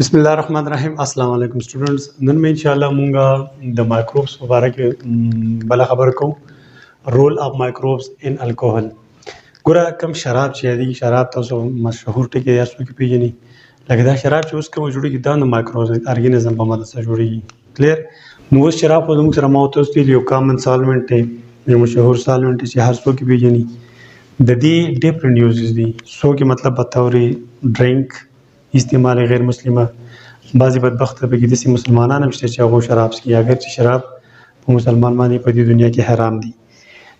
بسم الله الرحمن الرحیم. السلام علیکم سټوډنټس. نن مې ان شاء الله مونږه د مایکروبس په اړه کې بل خبر کوم. رول اف مایکروبس ان الکوهول. ګوره کوم شراب چې دی، شراب تاسو مشهور ټکی یا څه کې پیژني، لکه دا شراب چې اوس کوم جوړیږي دا د مایکروبس ارګانیزم په مدد سره جوړیږي. کلیر؟ نو اوس شراب په موږ سره ماوث دی یو کامن سالوینټ دی، یو مشهور سالوینټ چې هر څوک پیژني. د دې ډیفرنٹ یوزز دي. سو کې مطلب په توري ډرینک استعمال غیر مسلمه. بعضی بدبخت به کې داسې مسلمانان هم شته چې هغوی شراب څښي، اگر چې شراب په مسلمان باندې په دې دنیا کې حرام دي.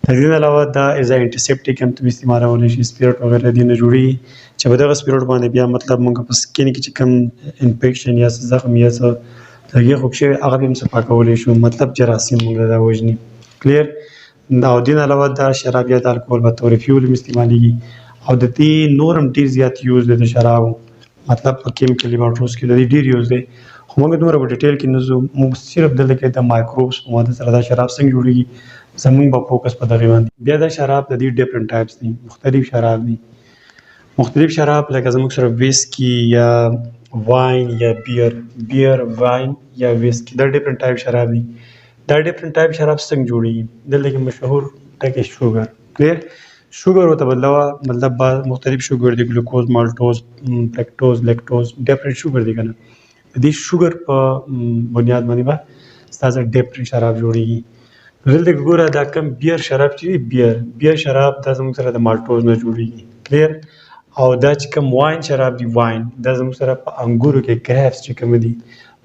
د دې نه علاوه دا ایز انټیسپټیک هم استعمالولی شي، سپیرټ وغیره دې نه جوړېږي چې په دغه سپیرټ باندې بیا مطلب موږ په سکین کې چې کوم انفیکشن یا زخم یا څه لږې خوږ شوی هغه به هم صفا کولی شو، مطلب جراثیم موږ دا وژني. کلیر؟ دا او دې نه علاوه دا شراب یا د الکول په طور فیول هم استعمالیږي او د دې نور هم ډېر زیات یوز دی د شرابو، مطلب په کیمیکل لیبارټریز کې د دې ډېر یوز دی. خو موږ دومره په ډیټیل کې نه ځو، موږ صرف دلته کې د مایکروبس په ماده سره دا شراب څنګه جوړېږي زموږ به فوکس په دغې باندې. بیا دا شراب د دې ډیفرنٹ ټایپس دي، مختلف شراب دي. مختلف شراب لکه زموږ سره ویسکي یا واین یا بیر واین یا ویسکي، دا ډیفرنٹ ټایپ شراب دي. دا ډیفرنٹ ټایپ شراب څنګه جوړېږي؟ دلته کې مشهور ټکی شوګر. کلیر؟ شوګر ورته بدلوه، مطلب مختلف شوګر دي، ګلوکوز، مالټوز، فرکټوز، لیکټوز، ډیفرنٹ شوګر دي کنه. د دې شوګر په بنیاد باندې به ستاسو ډیفرنٹ شراب جوړېږي. دلته کې ګوره دا کم بیر شراب چې بیر شراب دا زموږ سره د مالټوز نه جوړېږي. کلیر؟ او دا چې کوم واین شراب دی، واین دا زموږ سره په انګورو کې ګریپس چې کوم دي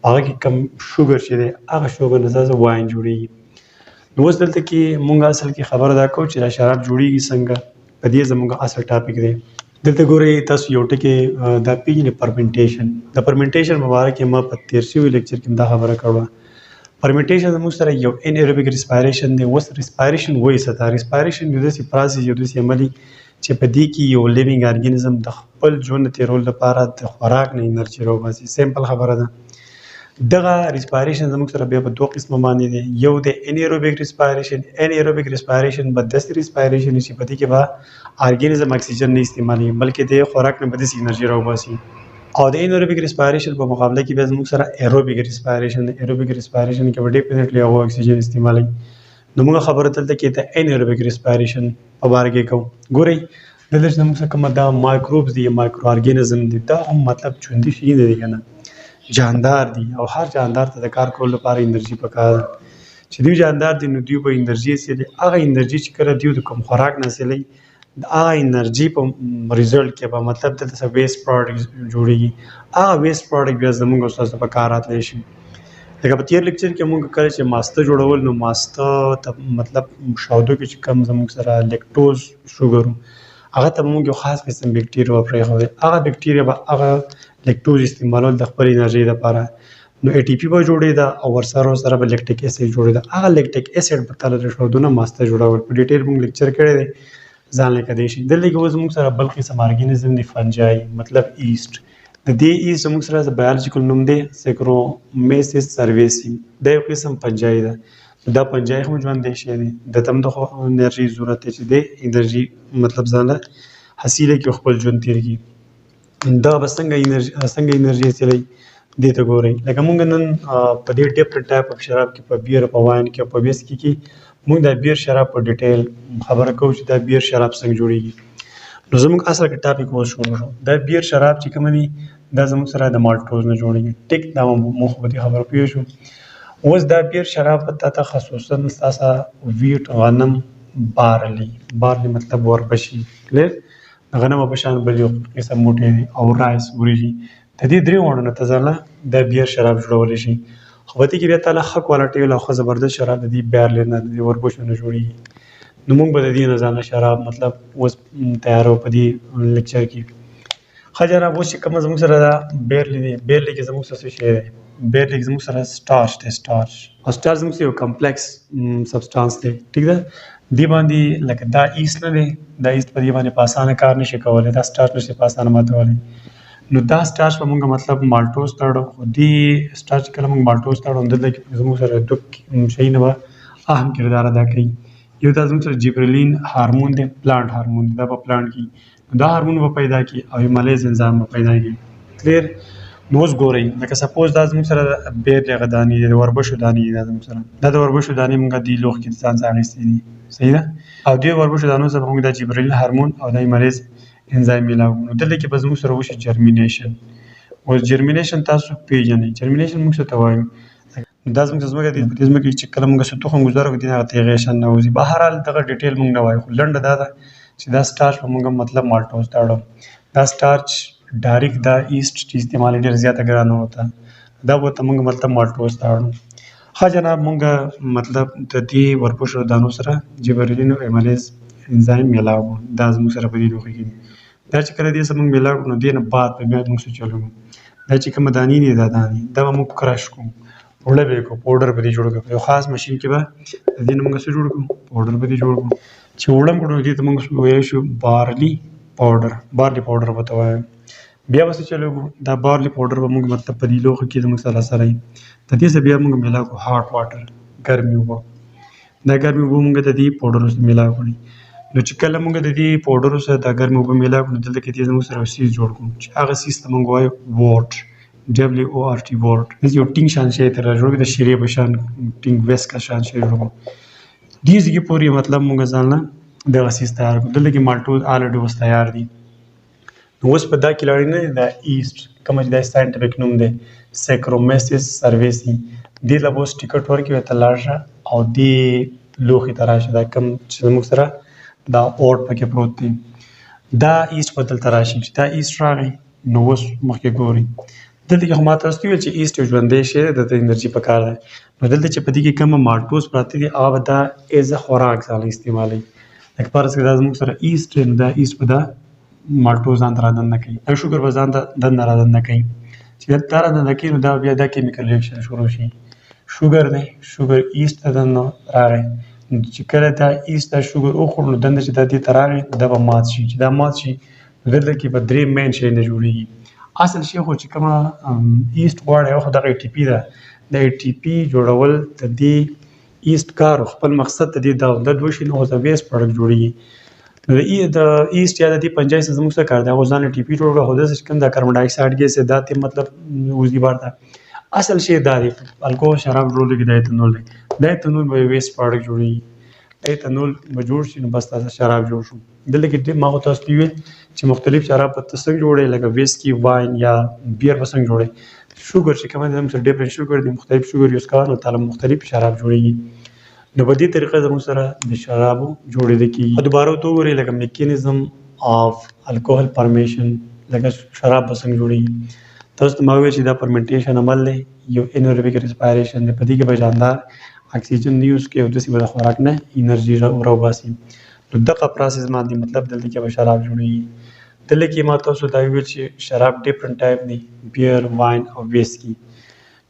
هغه کې کم شوګر چې دی هغه شوګر نه ستاسو واین جوړېږي. نو اوس دلته کې مونږ اصل کې خبره دا کوو چې دا شراب جوړېږي څنګه، په دې زموږ اصل ټاپک دی. دلته ګورئ تاسو یو ټکی دا پیژنئ، فرمنټیشن. د فرمنټیشن په باره کې ما په تېر شوي لیکچر کې دا خبره کړې. فرمنټیشن زموږ سره یو انایروبیک ریسپایریشن دی. اوس ریسپایریشن وایي څه ته؟ ریسپایریشن یو داسې پروسس، یو داسې عمل چې په دې کې یو لیوینګ ارګانیزم د خپل ژوند تېرولو لپاره د خوراک نه انرژي راوباسي. سمپل خبره ده. دغه ریسپایریشن زموږ سره بیا په دوه قسمه باندې دی. یو د انایروبیک ریسپایریشن. انایروبیک ریسپایریشن به داسې ریسپایریشن چې په دې کې به ارګانیزم اکسیجن نه استعمالوي بلکې د خوراک نه به داسې انرژي راوباسي. او د انایروبیک ریسپایریشن په مقابله کې بیا زموږ سره ایروبیک ریسپایریشن دی. ایروبیک ریسپایریشن کې به ډیفینیټلی هغه اکسیجن استعمالوي. نو موږ خبره دلته کې د انایروبیک ریسپایریشن په باره کې کوو. ګورئ دلته چې زموږ سره کومه دا مایکروبس دي، مایکرو ارګانیزم دي، دا هم مطلب ژوندي شي نه دي کنه، جاندار دي. او هر جاندار ته د کار کولو لپاره انرژي پکار ده. چې دوی جاندار دي نو دوی به انرژي حاصلوي. هغه انرژي چې کله دوی د کوم خوراک نه حاصلوي د هغه انرژي په ریزلټ کې به مطلب دلته څه ویسټ پروډکټ جوړېږي. هغه ویسټ پروډکټ بیا زموږ او ستاسو په کار راتلی شي. لکه په تېر لیکچر کې موږ کله چې ماسته جوړول، نو ماسته ته مطلب شاودو کې چې کوم زموږ سره لیکټوز شوګر هغه ته به موږ یو خاص قسم بکټیریا پرېښودی. هغه بکټیریا به هغه لیکټوز استعمالول د خپل انرژي لپاره. نو ای ټي پي به جوړېده او ورسره به لیکټیک اسید جوړېده. هغه لیکټیک اسید به تله رښودونه ماسته جوړول. په ډیټیل موږ لیکچر کړی دی، ځان لیکلی شي. دلته کې اوس زموږ سره بل قسم ارګانیزم دی، فنجای، مطلب ایسټ. د دې ایسټ زموږ سره د بایولوژیکل نوم دی سیکرومیسیس سرویسیم. دا یو قسم فنجای ده. دا فنجای هم ژوندی شی دی، د ته هم د انرژي ضرورت دی چې دی انرژي مطلب ځان له حاصله کړي، خپل ژوند تېر کړي. دا به څنګه انرژي حاصلوي دې ته ګورئ. لکه موږ نن په دې ډیفرنٹ ټایپ اف شراب کې، په بیر، په واین کې او په ویسکي کې موږ دا بیر شراب په ډیټیل خبره کوو چې دا بیر شراب څنګه جوړېږي. نو زموږ اصل کې ټاپک اوس شروع شو. دا بیر شراب چې کوم دي دا زموږ سره د مالټوز نه جوړېږي. ټیک دا مو خو په دې خبره پوه شو. اوس دا بیر شراب ته خصوصا ستاسو ویټ، غنم، بارلي مطلب وربشي، کلیر؟ د غنمو په شان بل یو قسم موټی دی، او رایس، وریجې. د دې درې واړو نه ته ځانله دا بیر شراب جوړولی شي. خو په دې کې بیا تعالی ښه کوالټي او ښه زبردست شراب د دې بارلي نه، د دې وربشو نه جوړېږي. نو موږ به د دې نه ځانله شراب مطلب اوس تیارو په دې لیکچر کې. ښه جناب، اوس چې کومه زموږ سره دا بارلي دی، بارلي کې زموږ سره څه شی دی؟ بارلي کې زموږ سره سټارچ دی. سټارچ او سټارچ زموږ سره یو کمپلیکس سبسټانس دی. ټیک ده؟ دې باندې لکه دا ایست نه دی، دا ایست په دې باندې په اسانه کار نشي کولی، دا سټارچ نشي په اسانه ماتولی. نو دا سټارچ به موږ مطلب مالټوز تړو. خو دې سټارچ کله موږ مالټوز تړو دلته کې زموږ سره دوه شیونه به اهم کردار ادا کوي. یو دا زموږ سره جبرلین هارمون دی، پلانټ هارمون دی. دا په پلانټ کې دا هارمون به پیدا کړي او هیمالیز انزایم به پیدا کړي. کلیر؟ نو اوس ګورئ لکه سپوز دا زموږ سره بیر دغه دانې دي د وربشو دانې دي دا زموږ سره دا د وربشو دانې موږ دې لوښ کې ځان څخه اخیستې دي صحیح ده او دې وربشو دانو سره موږ د جبرایل هارمون او د ایمریز انزایم ملاو نو دلته کې به زموږ سره وشي جرمینیشن اوس جرمینیشن تاسو پیژنئ جرمینیشن موږ څه ته وایو دا زموږ ځمکه دي په دې ځمکه کې چې کله موږ څه تخم ګذاره کړو هغه تیغیشن نه وځي بهرحال دغه ډیټیل موږ نه وایو خو لنډه دا ده چې دا سټارچ په موږ مطلب مالټوز ته اړو دا سټارچ ډایرکټ دا ایسټ چې استعمال ډېر زیاته ګرانه وته دا به ته موږ مطلب مالټوز ته اړو ښه جناب موږ مطلب د دې وربشو دانو سره جبرلین او ایمریز انزایم میلاو دا زموږ سره په دې لوښي کې دا چې کله دې سره موږ میلاو کړو نو دې نه بعد په بیا موږ څه چلو دا چې کومه دانې دي دا دانې دا به موږ کرش کوو وړه به یې کړو پاوډر به دې جوړ کړو یو خاص مشین کې به د دې نه موږ څه جوړ کړو پاوډر به دې جوړ کړو چې وړم کړو دې ته موږ ویلی شو بارلي پاوډر به ته وایو بیا به څه چلو دا بارلي پاوډر به موږ مطلب په دې لوښو کې زموږ سره سره وي د دې سره بیا موږ میلاو کړو هاټ واټر ګرمې اوبه دا ګرمې اوبه موږ د دې پاوډرو سره میلاو کړي نو چې کله موږ د دې پاوډرو سره دا ګرمې اوبه میلاو کړو دلته کې دې زموږ سره یو سیز جوړ کړو چې هغه سیز ته موږ وایو وورټ WORT وورټ یو ټینګ شان شی ته را جوړ د شیرې په شان ټینګ ویسکه شان شی جوړ کړو دې ځکه پورې مطلب موږ ځان نه دغه سیز تیار کړو دلته کې مالټوز آلریډي اوس تیار دي نو اوس په دا کې لاړې نه د ایسټ کوم چې د ساینټیفیک نوم دی سیکرومیسیس سرویسی دې له اوس ټیکټ ورکړي ته لاړ شه او دې لوښي ته راشه دا کوم چې موږ سره دا اوټ پکې پروت دی دا ایسټ په دلته راشي چې دا ایسټ راغی نو اوس مخکې ګورئ دلته کې خو ما تاسو ته ویل چې ایسټ یو ژوندی شی دی دلته انرژي پکار ده نو دلته چې په دې کې کومه مالټوز پراته دي هغه به دا ایز ا خوراک ځاله استعمالوي لکه فرض کړئ دا زموږ سره ایسټ دی نو دا ایسټ به دا مالټوز ځان ته رادننه کوي دا شوګر به ځان ته دننه رادننه کوي چې دا رادننه کوي نو دا بیا دا کیمیکل ریاکشن شروع شي شوګر دی شوګر ایسټ ته دننه راغی چې کله دا ایسټ دا شوګر وخوړ نو دننه چې دا دې ته راغی دا به مات شي چې دا مات شي نو دلته کې به درې مین شیونه جوړېږي اصل شی خو چې کومه ایسټ غواړي هغه خو دغه ای ټي پي ده د ای ټي پي جوړول د دې ایسټ کار خپل مقصد ته د دولت وشي نو د ویسټ پروډکټ جوړېږي نو د ایسټ یا د دې پنجای سره زموږ سره کار دی هغه ځان ای ټي پي جوړ کړه خو داسې کوم د کاربن ډای اکساید ګیس دا ته مطلب وزي بار ده اصل شی دا دی الکوهول شراب جوړول کې د ایتانول دی د ایتانول به ویسټ پروډکټ جوړېږي ایتانول به جوړ شي نو بس تاسو شراب جوړ شو دلته کې ما تاسو ته ویل چې مختلف شراب په څنګه جوړي لکه ویسکی واین یا بیر په څنګه جوړي شوګر چې کومه د ډیفرنٹ شوګر دي مختلف شوګر یوز کوي نو تعالی مختلف شراب جوړيږي نو په دې طریقه زموږ سره د شرابو جوړېدل کیږي دوباره تو وري لکه میکانیزم اف الکوهول فارمیشن لکه شراب په څنګه جوړي تاسو ته ما ویل چې دا فرمنټیشن عمل دی یو انیروبیک ریسپایریشن دی په دې کې به جاندار اکسیجن یوز کوي او د سیمه د خوراک نه انرژي راوباسي نو دغه پروسس باندې مطلب دلته کې به شراب جوړېږي دلته کې ما تاسو ته ویل چې شراب ډیفرنٹ ټایپ دي بیر واین او ویسکی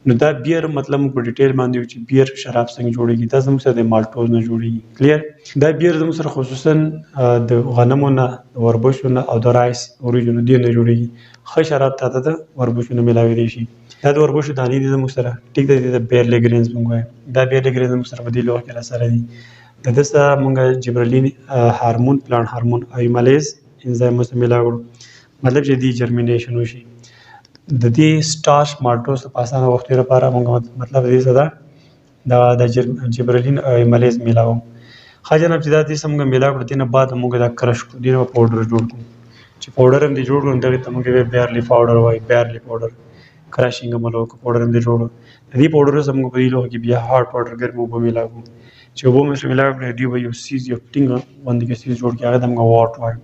نو دا بیر مطلب په ډیټیل باندې چې بیر شراب څنګه جوړېږي دا زموږ سره د مالټوز نه جوړېږي کلیر دا بیر زموږ سره خصوصا د غنمو نه د وربشو نه او د رایس اوریجنو دی نه جوړېږي ښه شراب ته د وربشو نه ملاوي دی شي دا د وربشو دانې دي زموږ سره ټیک دی د بیرلي ګرینز موږ وایو دا بیرلي ګرینز زموږ سره په دې لوښو کې سره دي د دسه موږ جبرلین هارمون پلان هارمون او ایمالیز انزایم سره ملاوي مطلب چې دی جرمینیشن وشي د دې سټارچ مالټوز په اسانه وخت لپاره موږ مطلب دې صدا د جبرلین او ایمالیز ملاو خاجنه چې دا دې سمګه ملاو کړ دینه بعد موږ دا کرش کو دینه پاوډر جوړ کو چې پاوډر هم دې جوړ کړو دغه ته موږ بیرلی پاوډر وای بیرلی پاوډر کراشینګ ملو کو پاوډر هم دې جوړ دې پاوډر سره موږ په دې لوګي بیا هارت پاوډر ګرمو په ملاو چې وبو مې ملاو کړ دی یو سیز یو ټینګ باندې کې سیز جوړ کې هغه دمغه واټ وای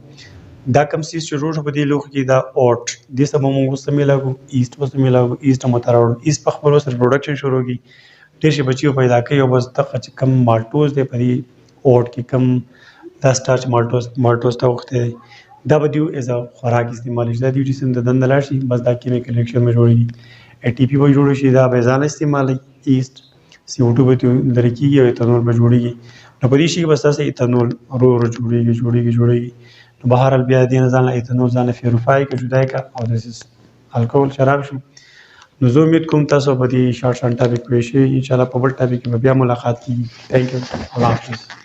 دا کم سیز چې جوړ په دې لوخ کې دا اوټ دې سبا موږ سره ملاو ایست وسه ملاو ایست متراوړ ایست په خپل سره پروډکشن شروع کی ډېر شي بچیو پیدا کوي او بس تک چې کم مالټوز دې په دې اوټ کې کم دا سټارچ مالټوز ته وخت دا به دیو از خوراک استعمال شي دا دیو جسم د دند لاشي بس دا کیمیکل ریاکشن میں جوړیږي ای ټي پی به جوړ شي دا به ځان استعمال ایست CO2 به لري کیږي او ایتانول به جوړیږي نو په دې شي بس تاسو ایتانول جوړیږي نو بهر بیا دې نه ځان ایتانول ځان فیروفای کې جدای کا او د الکوهول شراب شو نو زه امید کوم تاسو په دې شارټ ټاپک کې شي ان شاء الله په بل ټاپک کې بیا ملاقات کیږي ثانک یو الله حافظ